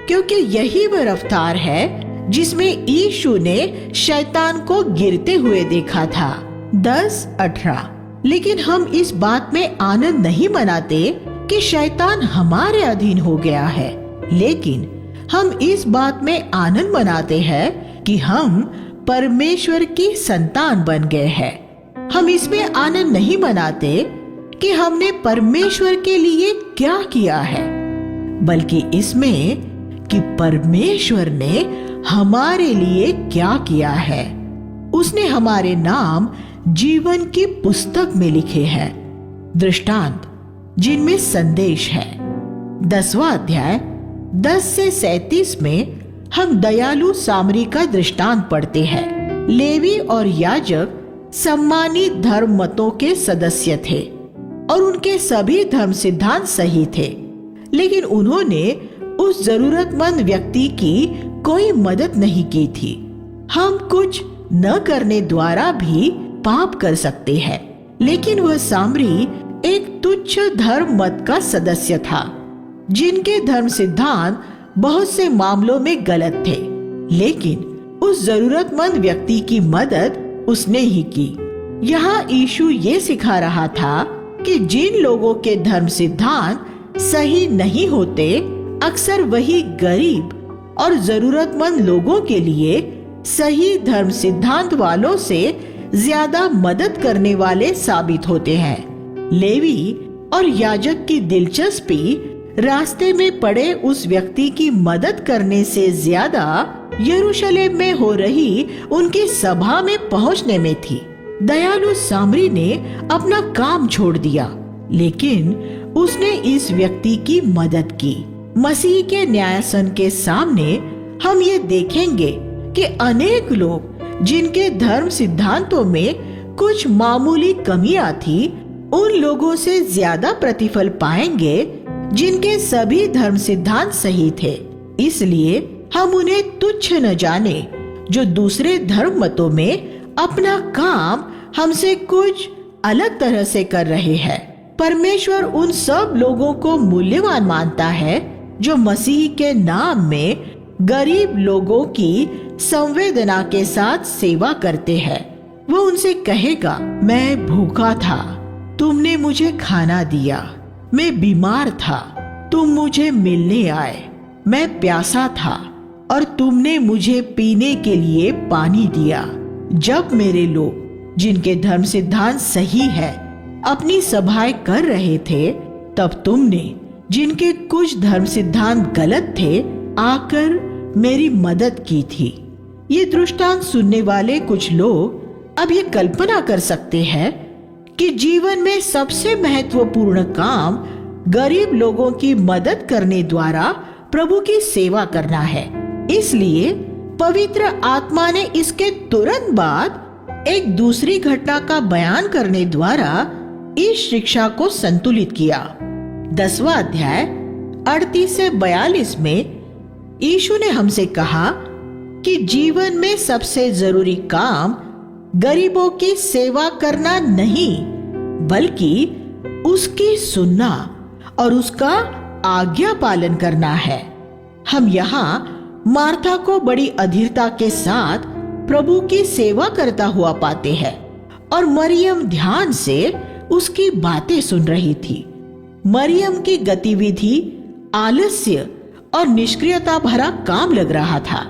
क्योंकि यही वह रफ्तार है जिसमें यीशु ने शैतान को गिरते हुए देखा था। 10:18। लेकिन हम इस बात में आनंद नहीं मनाते कि शैतान हमारे अधीन हो गया है, लेकिन हम इस बात में आनंद मनाते हैं कि हम परमेश्वर की संतान बन गए हैं। हम इसमें आनंद नहीं मनाते कि हमने परमेश्वर के लिए क्या किया है, बल्कि इसमें कि परमेश्वर ने हमारे लिए क्या किया है। उसने हमारे नाम जीवन की पुस्तक में लिखे हैं, दृष्टांत जिनमें संदेश है। 10वां अध्याय 10 से 37 में हम दयालु सामरी का दृष्टांत पढ़ते हैं। लेवी और याजक सम्मानित धर्म मतों के सदस्य थे और उनके सभी धर्म सिद्धांत सही थे, लेकिन उन्होंने उस जरूरतमंद व्यक्ति की कोई मदद नहीं की थी। हम कुछ न करने द्वारा भी पाप कर सकते हैं, लेकिन वह सामरी एक तुच्छ धर्म मत का सदस्य था, जिनके धर्म सिद्धांत बहुत से मामलों में गलत थे, लेकिन उस जरूरतमंद व्यक्ति की मदद उसने ही की। यहाँ यीशु ये सिखा रहा था कि जिन लोगों के धर्म सिद्धांत सही नहीं होते, अक्सर वही गरीब और जरूरतमंद लोगों के लिए सही धर्म सिद्धांत वालों से ज्यादा मदद करने वाले साबित होते हैं। लेवी और याजक की दिलचस्पी रास्ते में पड़े उस व्यक्ति की मदद करने से ज्यादा यरूशलेम में हो रही उनकी सभा में पहुंचने में थी। दयालु सामरी ने अपना काम छोड़ दिया, लेकिन उसने इस व्यक्ति की मदद की। मसीह के न्यायासन के सामने हम ये देखेंगे कि अनेक लोग जिनके धर्म सिद्धांतों में कुछ मामूली कमियां थी, उन लोगों से ज्यादा प्रतिफल पाएंगे जिनके सभी धर्म सिद्धांत सही थे। इसलिए हम उन्हें तुच्छ न जाने जो दूसरे धर्म मतों में अपना काम हमसे कुछ अलग तरह से कर रहे हैं। परमेश्वर उन सब लोगों को मूल्यवान मानता है जो मसीह के नाम में गरीब लोगों की संवेदना के साथ सेवा करते हैं। वो उनसे कहेगा, मैं भूखा था, तुमने मुझे खाना दिया, मैं बीमार था, तुम मुझे मिलने आए, मैं प्यासा था और तुमने मुझे पीने के लिए पानी दिया। जब मेरे लोग जिनके धर्म सिद्धांत सही है अपनी सभाएं कर रहे थे, तब तुमने जिनके कुछ धर्म सिद्धांत गलत थे आकर मेरी मदद की थी। ये दृष्टांत सुनने वाले कुछ लोग अब ये कल्पना कर सकते हैं कि जीवन में सबसे महत्वपूर्ण काम गरीब लोगों की मदद करने द्वारा प्रभु की सेवा करना है। इसलिए पवित्र आत्मा ने इसके तुरंत बाद एक दूसरी घटना का बयान करने द्वारा इस शिक्षा को संतुलित किया। 10वां अध्याय 38 से 42 में यीशु ने हमसे कहा कि जीवन में सबसे जरूरी काम गरीबों की सेवा करना नहीं, बल्कि उसकी सुनना और उसका आज्ञा पालन करना है। हम यहाँ मार्था को बड़ी अधीरता के साथ प्रभु की सेवा करता हुआ पाते हैं और मरियम ध्यान से उसकी बातें सुन रही थी। मरियम की गतिविधि आलस्य और निष्क्रियता भरा काम लग रहा था,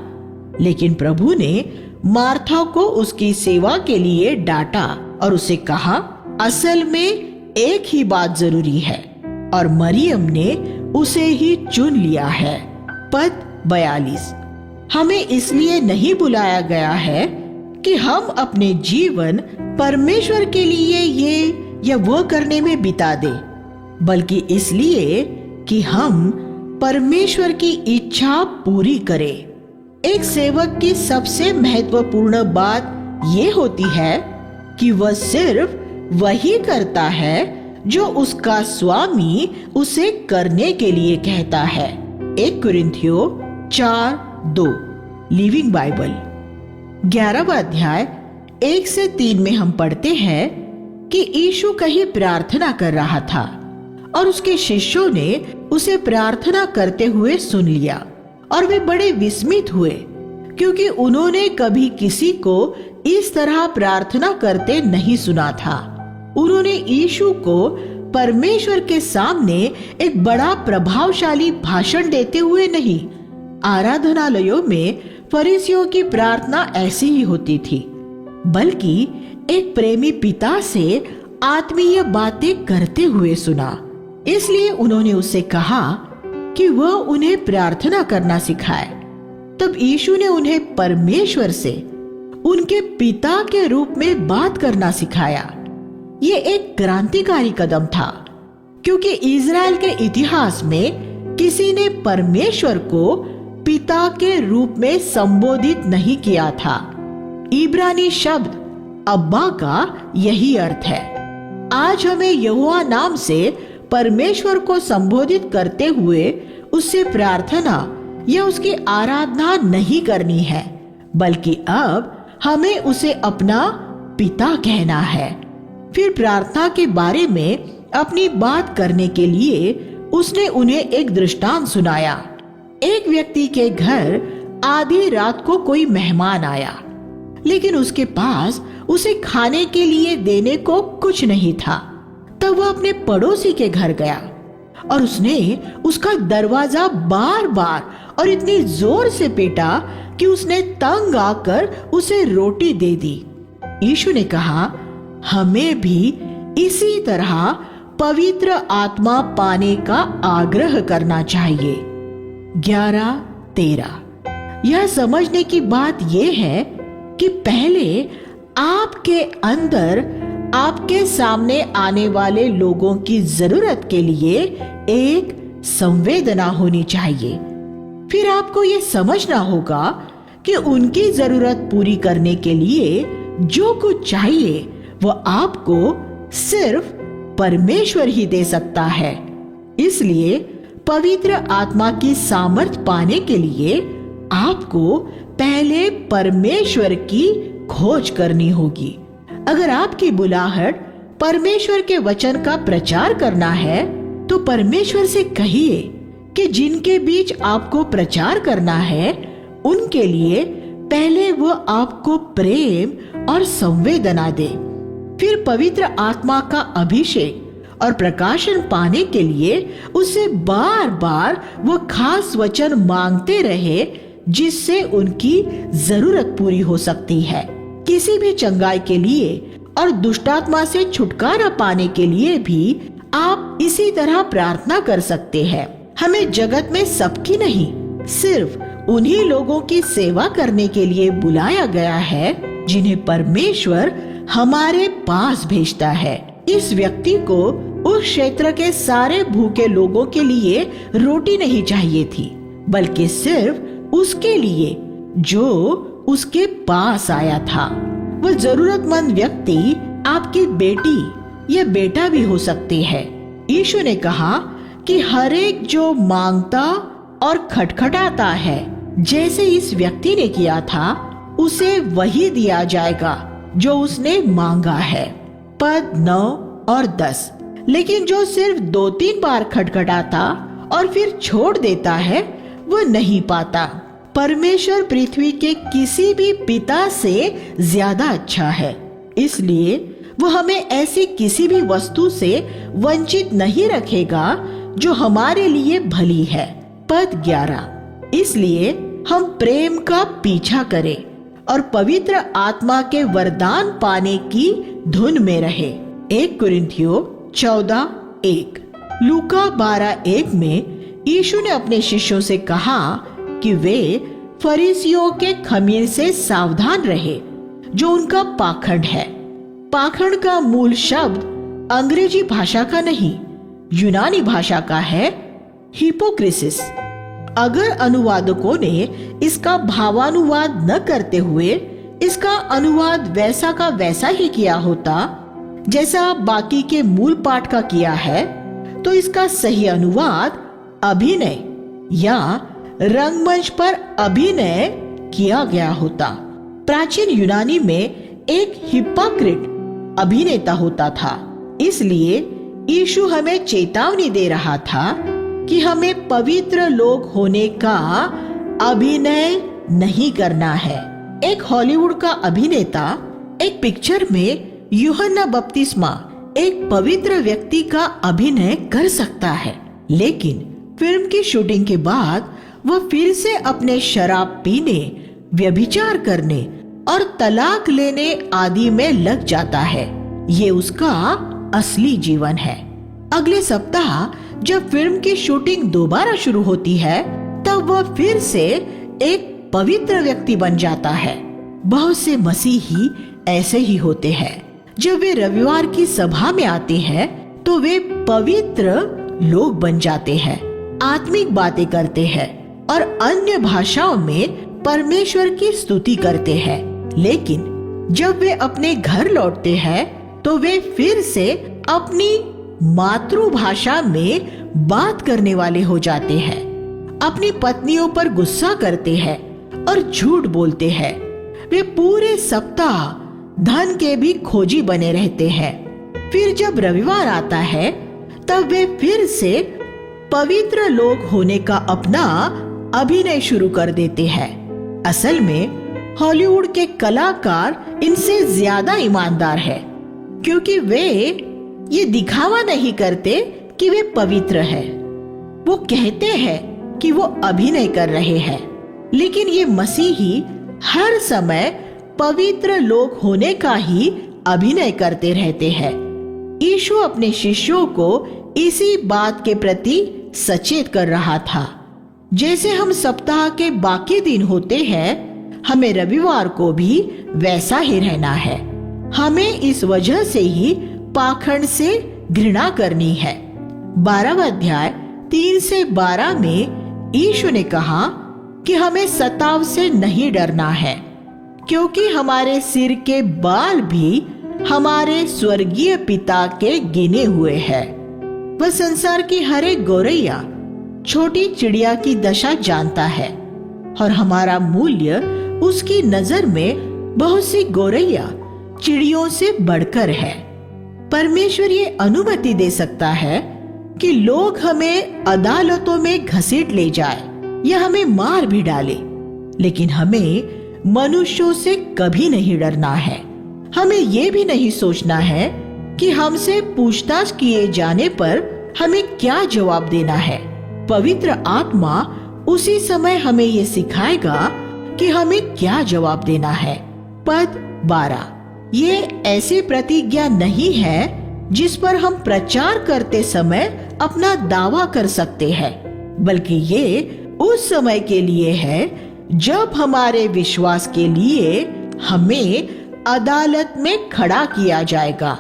लेकिन प्रभु ने मार्था को उसकी सेवा के लिए डांटा और उसे कहा, असल में एक ही बात जरूरी है और मरियम ने उसे ही चुन लिया है। पद 42। हमें इसलिए नहीं बुलाया गया है कि हम अपने जीवन परमेश्वर के लिए ये या वो करने में बिता दें, बल्कि इसलिए कि हम परमेश्वर की इच्छा पूरी करें। एक सेवक की सबसे महत्वपूर्ण बात ये होती है कि वह सिर्फ वही करता है जो उसका स्वामी उसे करने के लिए कहता है। 1 कुरिन्थियों 4:2। Living Bible. 11वां अध्याय 1 से 3 में हम पढ़ते हैं कि यीशु कहीं प्रार्थना कर रहा था और उसके शिष्यों ने उसे प्रार्थना करते हुए सुन लिया और वे बड़े विस्मित हुए, क्योंकि उन्होंने कभी किसी को इस तरह प्रार्थना करते नहीं सुना था। उन्होंने यीशु को परमेश्वर के सामने एक बड़ा प्रभावशाली भाषण देते हुए नहीं, आराधनालयों में फरीसियों की प्रार्थना ऐसी ही होती थी, बल्कि एक प्रेमी पिता से आत्मीय बातें करते हुए सुना। इसलिए उन्होंने उससे कहा कि वह उन्हें प्रार्थना करना सिखाए। तब यीशु ने उन्हें परमेश्वर से उनके पिता के रूप में बात करना सिखाया। ये एक क्रांतिकारी कदम था, क्योंकि इज़राइल के इतिहास में किसी ने परमेश्वर को पिता के रूप में संबोधित नहीं किया था। इब्रानी शब्द अब्बा का यही अर्थ है। आज हमें यहोवा नाम से परमेश्वर को संबोधित करते हुए उससे प्रार्थना या उसकी आराधना नहीं करनी है, बल्कि अब हमें उसे अपना पिता कहना है। फिर प्रार्थना के बारे में अपनी बात करने के लिए उसने उन्हें एक दृष्टांत सुनाया। एक व्यक्ति के घर आधी रात को कोई मेहमान आया, लेकिन उसके पास उसे खाने के लिए देने को कुछ नहीं था। तब वह अपने पड़ोसी के घर गया और उसने उसका दरवाजा बार बार और इतनी जोर से पीटा कि उसने तंग आकर उसे रोटी दे दी। यीशु ने कहा, हमें भी इसी तरह पवित्र आत्मा पाने का आग्रह करना चाहिए। 11:13। यह समझने की बात यह है कि पहले आपके अंदर आपके सामने आने वाले लोगों की जरूरत के लिए एक संवेदना होनी चाहिए। फिर आपको यह समझना होगा कि उनकी जरूरत पूरी करने के लिए जो कुछ चाहिए वह आपको सिर्फ परमेश्वर ही दे सकता है। इसलिए पवित्र आत्मा की सामर्थ पाने के लिए आपको पहले परमेश्वर की खोज करनी होगी। अगर आपकी बुलाहट परमेश्वर के वचन का प्रचार करना है, तो परमेश्वर से कहिए कि जिनके बीच आपको प्रचार करना है, उनके लिए पहले वो आपको प्रेम और संवेदना दे। फिर पवित्र आत्मा का अभिषेक और प्रकाशन पाने के लिए उसे बार बार वो खास वचन मांगते रहे, जिससे उनकी जरूरत पूरी हो सकती है। किसी भी चंगाई के लिए और दुष्टात्मा से छुटकारा पाने के लिए भी आप इसी तरह प्रार्थना कर सकते हैं। हमें जगत में सबकी नहीं, सिर्फ उन्हीं लोगों की सेवा करने के लिए बुलाया गया है जिन्हें परमेश्वर हमारे पास भेजता है। इस व्यक्ति को उस क्षेत्र के सारे भूखे लोगों के लिए रोटी नहीं चाहिए थी, बल्कि सिर्फ उसके लिए जो उसके पास आया था। वह जरूरतमंद व्यक्ति आपकी बेटी या बेटा भी हो सकते हैं। यीशु ने कहा कि हर एक जो मांगता और खटखटाता है, जैसे इस व्यक्ति ने किया था, उसे वही दिया जाएगा जो उसने मांगा है। पद 9 और 10। लेकिन जो सिर्फ 2-3 बार खटखटाता और फिर छोड़ देता है, वह नहीं पाता। परमेश्वर पृथ्वी के किसी भी पिता से ज्यादा अच्छा है, इसलिए वह हमें ऐसी किसी भी वस्तु से वंचित नहीं रखेगा जो हमारे लिए भली है। पद 11। इसलिए हम प्रेम का पीछा करें और पवित्र आत्मा के वरदान पाने की धुन में रहे। 1 कुरिन्थियों 14:1। लूका 12:1 में यीशु ने अपने शिष्यों से कहा कि वे फरीसियों के खमीर से सावधान रहे, जो उनका पाखंड है। पाखंड का मूल शब्द अंग्रेजी भाषा का नहीं, यूनानी भाषा का है, हिपोक्रिसिस। अगर अनुवादकों ने इसका भावानुवाद न करते हुए इसका अनुवाद वैसा का वैसा ही किया होता जैसा बाकी के मूल पाठ का किया है, तो इसका सही अनुवाद अभिनय या रंगमंच पर अभिनय किया गया होता। प्राचीन यूनानी में एक हिप्पोक्रेट अभिनेता होता था, इसलिए यीशु हमें चेतावनी दे रहा था कि हमें पवित्र लोग होने का अभिनय नहीं करना है। एक हॉलीवुड का अभिनेता एक पिक्चर में यूहन्ना बपतिस्मा एक पवित्र व्यक्ति का अभिनय कर सकता है, लेकिन फिल्म की शूटिंग के बाद वह फिर से अपने शराब पीने, व्यभिचार करने और तलाक लेने आदि में लग जाता है। ये उसका असली जीवन है। अगले सप्ताह जब फिल्म की शूटिंग दोबारा शुरू होती है, तब वह फिर से एक पवित्र व्यक्ति बन जाता है। बहुत से मसीही ऐसे ही होते हैं। जब वे रविवार की सभा में आते हैं, तो वे पवित्र लोग बन जाते हैं, आत्मिक बातें करते हैं और अन्य भाषाओं में परमेश्वर की स्तुति करते हैं। लेकिन जब वे अपने घर लौटते हैं, तो वे फिर से अपनी मातृभाषा में बात करने वाले हो जाते हैं, अपनी पत्नियों पर गुस्सा करते हैं और झूठ बोलते हैं। वे पूरे सप्ताह धन के भी खोजी बने रहते हैं। फिर जब रविवार आता है, तब वे फिर से पवित्र लोग होने का अपना अभिनय शुरू कर देते हैं। असल में हॉलीवुड के कलाकार इनसे ज्यादा ईमानदार है, क्योंकि वे ये दिखावा नहीं करते कि वे पवित्र हैं। वो कहते हैं कि वो अभिनय कर रहे हैं, लेकिन ये मसीही हर समय पवित्र लोग होने का ही अभिनय करते रहते हैं। यीशु अपने शिष्यों को इसी बात के प्रति सचेत कर रहा था। जैसे हम सप्ताह के बाकी दिन होते हैं, हमें रविवार को भी वैसा ही रहना है। हमें इस वजह से ही पाखंड से घृणा करनी है। 12वां अध्याय 3 से 12 में यीशु ने कहा कि हमें सताव से नहीं डरना है, क्योंकि हमारे सिर के बाल भी हमारे स्वर्गीय पिता के गिने हुए हैं। वह संसार की हर एक गौरैया, छोटी चिड़िया की दशा जानता है, और हमारा मूल्य उसकी नजर में बहुत सी गौरैया चिड़ियों से बढ़कर है। परमेश्वर ये अनुमति दे सकता है कि लोग हमें अदालतों में घसीट ले जाए या हमें मार भी डाले, लेकिन हमें मनुष्यों से कभी नहीं डरना है। हमें ये भी नहीं सोचना है कि हमसे पूछताछ किए जाने पर हमें क्या जवाब देना है। पवित्र आत्मा उसी समय हमें ये सिखाएगा कि हमें क्या जवाब देना है। पद 12, ये ऐसी प्रतिज्ञा नहीं है जिस पर हम प्रचार करते समय अपना दावा कर सकते हैं, बल्कि ये उस समय के लिए है जब हमारे विश्वास के लिए हमें अदालत में खड़ा किया जाएगा।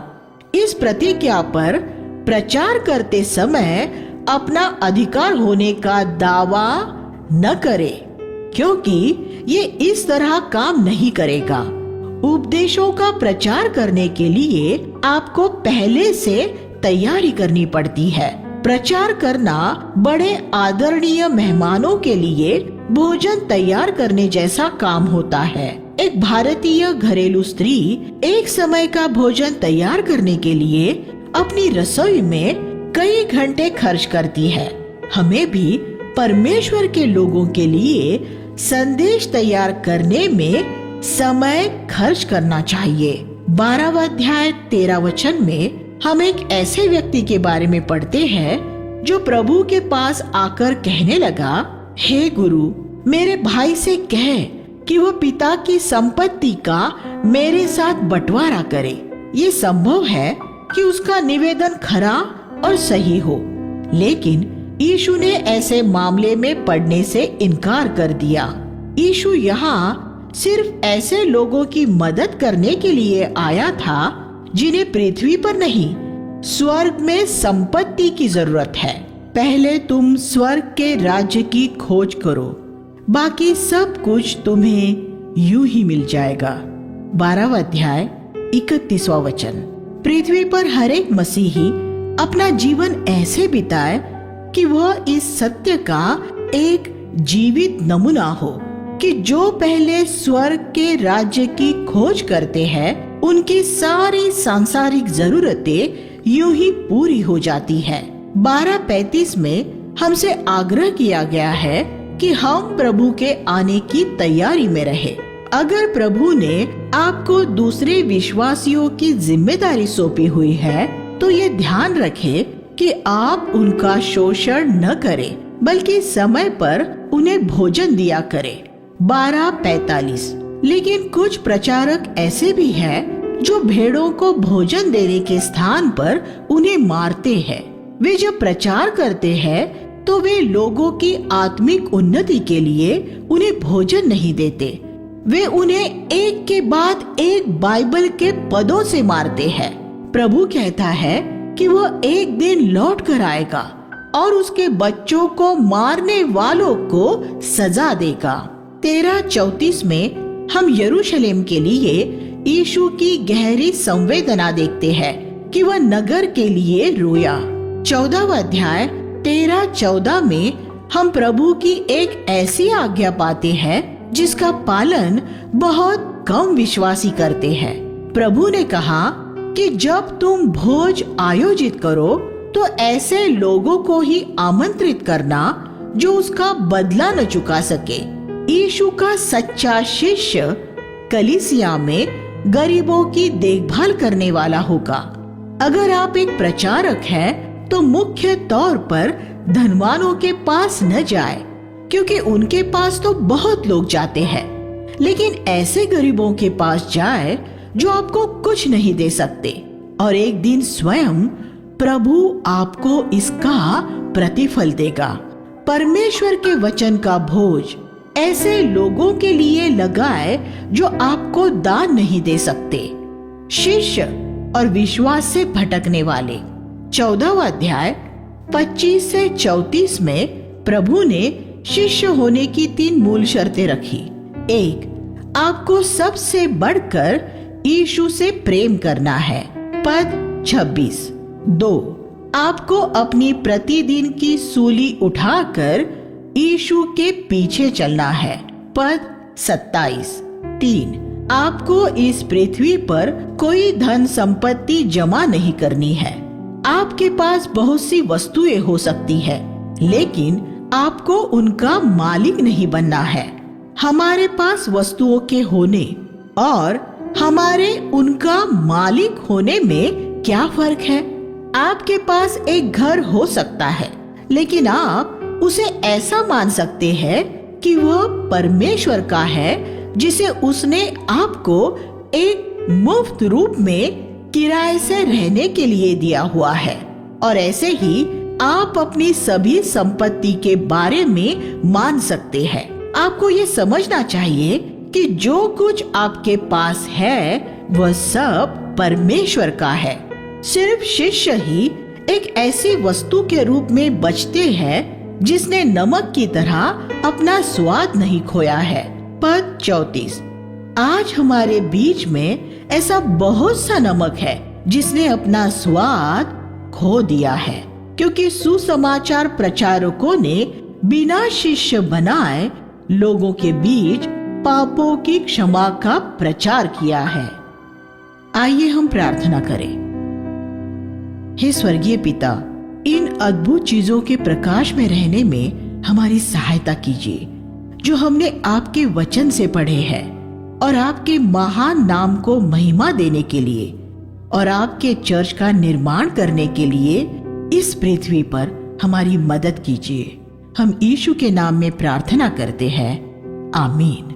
इस प्रतिज्ञा पर प्रचार करते समय अपना अधिकार होने का दावा न करे, क्योंकि ये इस तरह काम नहीं करेगा। उपदेशों का प्रचार करने के लिए आपको पहले से तैयारी करनी पड़ती है। प्रचार करना बड़े आदरणीय मेहमानों के लिए भोजन तैयार करने जैसा काम होता है। एक भारतीय घरेलू स्त्री एक समय का भोजन तैयार करने के लिए अपनी रसोई में कई घंटे खर्च करती है। हमें भी परमेश्वर के लोगों के लिए संदेश तैयार करने में समय खर्च करना चाहिए। 12वां अध्याय 13 वचन में हम एक ऐसे व्यक्ति के बारे में पढ़ते हैं जो प्रभु के पास आकर कहने लगा, हे गुरु, मेरे भाई से कह कि वो पिता की संपत्ति का मेरे साथ बंटवारा करे। ये संभव है कि उसका निवेदन खरा और सही हो, लेकिन यीशु ने ऐसे मामले में पढ़ने से इनकार कर दिया। यीशु यहाँ सिर्फ ऐसे लोगों की मदद करने के लिए आया था जिन्हें पृथ्वी पर नहीं, स्वर्ग में संपत्ति की जरूरत है। पहले तुम स्वर्ग के राज्य की खोज करो, बाकी सब कुछ तुम्हें यूं ही मिल जाएगा। 12वां अध्याय 31वां वचन। पृथ्वी पर हर एक मसीही अपना जीवन ऐसे बिताए कि वह इस सत्य का एक जीवित नमूना हो। कि जो पहले स्वर्ग के राज्य की खोज करते हैं, उनकी सारी सांसारिक जरूरतें यूं ही पूरी हो जाती है। 12:35 में हमसे आग्रह किया गया है कि हम प्रभु के आने की तैयारी में रहे। अगर प्रभु ने आपको दूसरे विश्वासियों की जिम्मेदारी सौंपी हुई है, तो ये ध्यान रखें कि आप उनका शोषण न करें, बल्कि समय पर उन्हें भोजन दिया करें। 12:45। लेकिन कुछ प्रचारक ऐसे भी हैं जो भेड़ों को भोजन देने के स्थान पर उन्हें मारते हैं। वे जब प्रचार करते हैं तो वे लोगों की आत्मिक उन्नति के लिए उन्हें भोजन नहीं देते। वे उन्हें एक के बाद एक बाइबल के पदों से मारते हैं। प्रभु कहता है कि वह एक दिन लौट कर आएगा और उसके बच्चों को मारने वालों को सजा देगा। 13:34 में हम यरूशलेम के लिए यीशु की गहरी संवेदना देखते हैं कि वह नगर के लिए रोया। 14वां अध्याय 13-14 में हम प्रभु की एक ऐसी आज्ञा पाते हैं जिसका पालन बहुत कम विश्वासी करते हैं। प्रभु ने कहा कि जब तुम भोज आयोजित करो तो ऐसे लोगों को ही आमंत्रित करना जो उसका बदला न चुका सके। यीशु का सच्चा शिष्य कलीसिया में गरीबों की देखभाल करने वाला होगा। अगर आप एक प्रचारक हैं, तो मुख्य तौर पर धनवानों के पास न जाए, क्योंकि उनके पास तो बहुत लोग जाते हैं। लेकिन ऐसे गरीबों के पास जाए जो आपको कुछ नहीं दे सकते, और एक दिन स्वयं प्रभु आपको इसका प्रतिफल देगा। परमेश्वर के वचन का भोज ऐसे लोगों के लिए लगाए जो आपको दान नहीं दे सकते। शिष्य और विश्वास से भटकने वाले। 14वां अध्याय 25 से 34 में प्रभु ने शिष्य होने की 3 मूल शर्तें रखी। 1. आपको सबसे बढ़कर यीशु से प्रेम करना है। पद 26। 2. आपको अपनी प्रतिदिन की सूली उठाकर यीशु के पीछे चलना है। पद 27। 3. आपको इस पृथ्वी पर कोई धन संपत्ति जमा नहीं करनी है। आपके पास बहुत सी वस्तुएं हो सकती है, लेकिन आपको उनका मालिक नहीं बनना है। हमारे पास वस्तुओं के होने और हमारे उनका मालिक होने में क्या फर्क है? आपके पास एक घर हो सकता है, लेकिन आप उसे ऐसा मान सकते हैं कि वह परमेश्वर का है, जिसे उसने आपको एक मुफ्त रूप में किराए से रहने के लिए दिया हुआ है। और ऐसे ही आप अपनी सभी संपत्ति के बारे में मान सकते हैं। आपको ये समझना चाहिए कि जो कुछ आपके पास है वह सब परमेश्वर का है। सिर्फ शिष्य ही एक ऐसी वस्तु के रूप में बचते हैं जिसने नमक की तरह अपना स्वाद नहीं खोया है। पद 34। आज हमारे बीच में ऐसा बहुत सा नमक है जिसने अपना स्वाद खो दिया है, क्योंकि सुसमाचार प्रचारकों ने बिना शिष्य बनाए लोगों के बीच पापों की क्षमा का प्रचार किया है। आइए हम प्रार्थना करें। हे स्वर्गीय पिता, इन अद्भुत चीजों के प्रकाश में रहने में हमारी सहायता कीजिए जो हमने आपके वचन से पढ़े हैं, और आपके महान नाम को महिमा देने के लिए और आपके चर्च का निर्माण करने के लिए इस पृथ्वी पर हमारी मदद कीजिए। हम यीशु के नाम में प्रार्थना करते हैं। आमीन।